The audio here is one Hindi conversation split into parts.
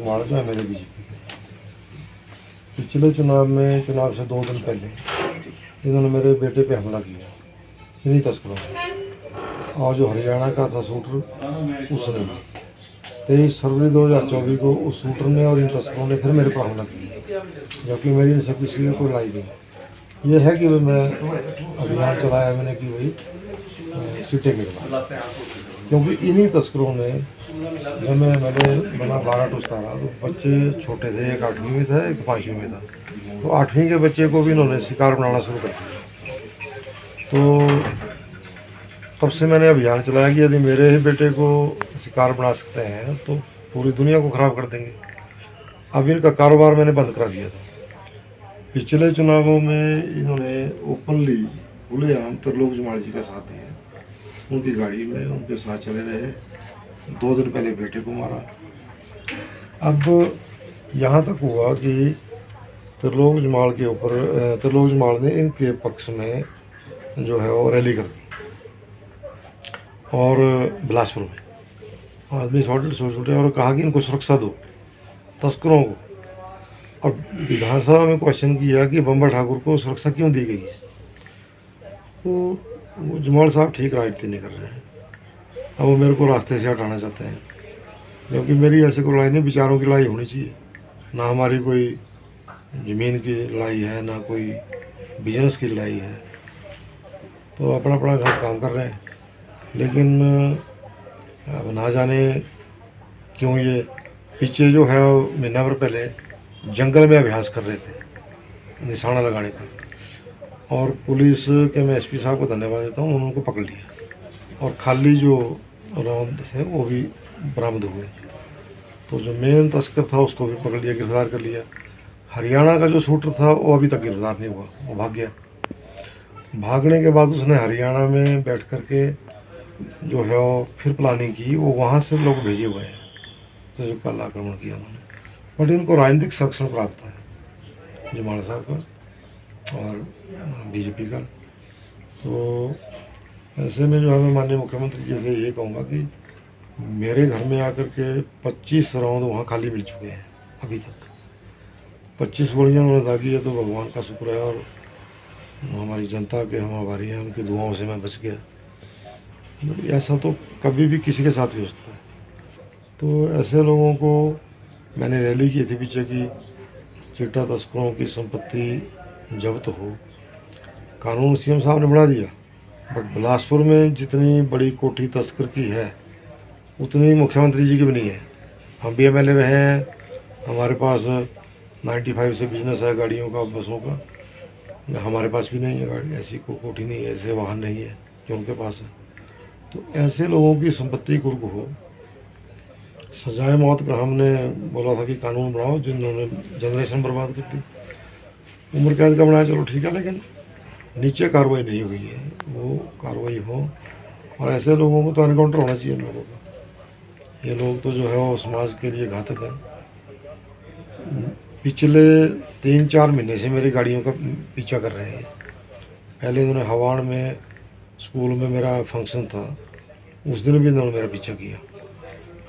कुमार जो है मेरे बीजेपी के। पिछले चुनाव से 2 दिन पहले इन्होंने मेरे बेटे पे हमला किया इन्हीं तस्करों ने, और जो हरियाणा का था शूटर उसने 23 फरवरी 2024 को उस शूटर ने और इन तस्करों ने फिर मेरे पर हमला किया, जबकि मेरी इनसे किसी की कोई लड़ाई नहीं। ये है कि मैं अभियान चलाया मैंने कि भाई चिट्टे के खिलाफ, क्योंकि इन्हीं तस्करों ने जब मैंने बना 12 टूस तारा तो बच्चे छोटे थे, एक 8वीं में था एक 5वीं में था, तो 8वीं के बच्चे को भी इन्होंने शिकार बनाना शुरू कर दिया। तो तब से मैंने अभियान चलाया कि यदि मेरे ही बेटे को शिकार बना सकते हैं तो पूरी दुनिया को ख़राब कर देंगे। अब इनका कारोबार मैंने बंद करा दिया था। पिछले चुनावों में इन्होंने ओपनली खुलेआम त्रिलोक जमाड़ी जी का साथ दिया, उनकी गाड़ी में उनके साथ चले रहे, 2 दिन पहले बेटे को मारा। अब यहाँ तक हुआ कि त्रिलोक जमाल के ऊपर त्रिलोक जमाल ने इनके पक्ष में जो है वो रैली कर दी और बिलासपुर में आदमी छोटे और कहा कि इनको सुरक्षा दो तस्करों को। और विधानसभा में क्वेश्चन किया कि बम्बर ठाकुर को सुरक्षा क्यों दी गई है, तो वो जमाल साहब ठीक राजनीति नहीं कर रहे हैं। अब वो मेरे को रास्ते से हटाना चाहते हैं, क्योंकि मेरी ऐसे कोई लड़ाई नहीं, विचारों की लड़ाई होनी चाहिए। ना हमारी कोई ज़मीन की लड़ाई है ना कोई बिजनेस की लड़ाई है, तो अपना अपना घर काम कर रहे हैं। लेकिन अब ना जाने क्यों ये पीछे जो है महीना भर पहले जंगल में अभ्यास कर रहे थे निशाना लगाने का, और पुलिस के मैं एसपी साहब को धन्यवाद देता हूँ, उन्होंने उनको पकड़ लिया और खाली जो राउंड थे वो भी बरामद हुए। तो जो मेन तस्कर था उसको भी पकड़ लिया, गिरफ्तार कर लिया। हरियाणा का जो शूटर था वो अभी तक गिरफ्तार नहीं हुआ, वो भाग गया। भागने के बाद उसने हरियाणा में बैठ कर के जो है वो फिर प्लानिंग की, वो वहाँ से लोग भेजे हुए हैं तो जो कल आक्रमण किया उन्होंने। बट इनको राजनीतिक संरक्षण प्राप्त है जमाल साहब का और बीजेपी का। तो ऐसे में जो है मैं माननीय मुख्यमंत्री जी से ये कहूँगा कि मेरे घर में आकर के 25 राउंड वहाँ खाली मिल चुके हैं अभी तक। 25 गोलियाँ उन्होंने दागी है, तो भगवान का शुक्र है और हमारी जनता के हम आभारी हैं, उनकी दुआओं से मैं बच गया। ऐसा तो कभी भी किसी के साथ भी हो सकता है। तो ऐसे लोगों को मैंने रैली की थी पीछे की चिट्टा तस्करों की संपत्ति जब्त हो, कानून सीएम साहब ने बढ़ा दिया, बट बिलासपुर में जितनी बड़ी कोठी तस्कर की है उतनी मुख्यमंत्री जी की भी नहीं है। हम भी एमएलए रहे हैं, हमारे पास 95 से बिजनेस है गाड़ियों का, बसों का, हमारे पास भी नहीं है गाड़ी, ऐसी कोठी नहीं है, ऐसे वाहन नहीं है जो उनके पास है। तो ऐसे लोगों की संपत्ति कुर्क हो, सजाए मौत का हमने बोला था कि कानून बनाओ, जिन्होंने जनरेशन बर्बाद कर दी, उम्र कैद का बनाया, चलो ठीक है, लेकिन नीचे कार्रवाई नहीं हुई है, वो कार्रवाई हो। और ऐसे लोगों को तो एनकाउंटर होना चाहिए इन लोगों का। ये लोग तो जो है वो समाज के लिए घातक हैं। पिछले 3-4 महीने से मेरी गाड़ियों का पीछा कर रहे हैं। पहले इन्होंने हवाड़ में स्कूल में मेरा फंक्शन था, उस दिन भी इन्होंने मेरा पीछा किया,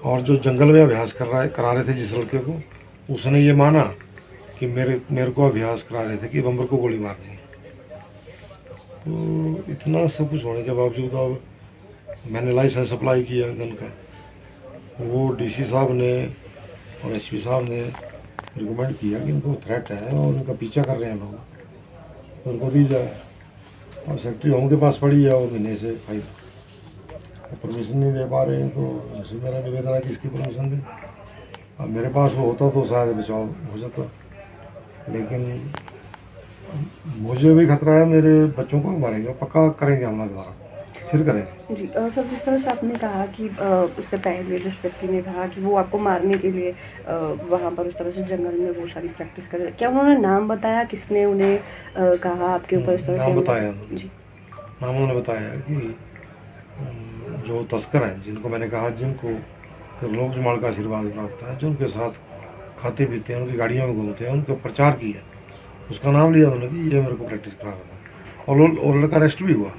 और जो जंगल में अभ्यास करा रहे थे जिस लड़के को, उसने ये माना कि मेरे को अभ्यास करा रहे थे कि बम्बर को गोली मार देंगे। तो इतना सब कुछ होने के बावजूद अब मैंने लाइसेंस अप्लाई किया गन का, वो डीसी साहब ने और एसपी साहब ने रिकमेंड किया कि इनको थ्रेट है और उनका पीछा कर रहे हैं लोग, तो उनको दी जाए। और सेक्रेटरी होम के पास पड़ी है और महीने से फाइल परमिशन नहीं दे पा रहे हैं, तो उनसे मेरा निवेदन है कि इसकी परमिशन दें। अब मेरे पास वो होता तो शायद बचाव हो जाता, लेकिन मुझे भी खतरा है, मेरे बच्चों को मारेंगे, पक्का करेंगे हमला दोबारा, फिर करेंगे। जी सर, जिस तरह से आपने कहा कि इससे पहले जिस व्यक्ति ने कहा कि वो आपको मारने के लिए वहाँ पर उस तरह से जंगल में वो सारी प्रैक्टिस कर रहे, क्या उन्होंने नाम बताया, किसने उन्हें कहा आपके ऊपर इस तरह से? बताया जी, नाम उन्होंने बताया कि जो तस्कर हैं, जिनको मैंने कहा जिनको त्रिलोक जमाल का आशीर्वाद प्राप्त है, जो उनके साथ खाते पीते हैं, उनकी गाड़ियों में घूमते हैं, उनका प्रचार किया, उसका नाम लिया उन्होंने कि ये मेरे को प्रैक्टिस करा रहा था, और लड़का अरेस्ट भी हुआ।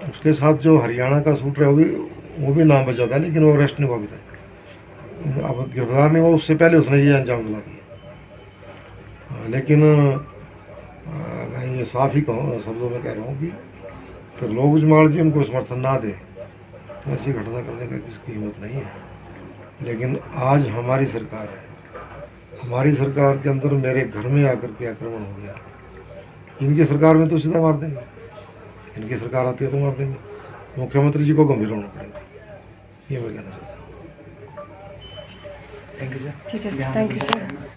उसके साथ जो हरियाणा का शूटर है वो भी नाम बचा था, लेकिन वो अरेस्ट नहीं हुआ अभी तक। अब गिरफ्तार नहीं हुआ, उससे पहले उसने ये अंजाम दिला दिया। लेकिन मैं ये साफ ही कहूँ शब्दों में कह रहा हूँ कि त्रिलोक जमाल जी उनको समर्थन ना दे तो ऐसी घटना करने का किसकी हिम्मत नहीं है। लेकिन आज हमारी सरकार है, हमारी सरकार के अंदर मेरे घर में आकर के आक्रमण हो गया। इनकी सरकार में तो सीधा मार देंगे, इनकी सरकार आती है तो मार देंगे। मुख्यमंत्री जी को गंभीर होना पड़ेगा, ये मैं कहना चाहता हूँ। Thank you sir. ठीक है, थैंक यू सर।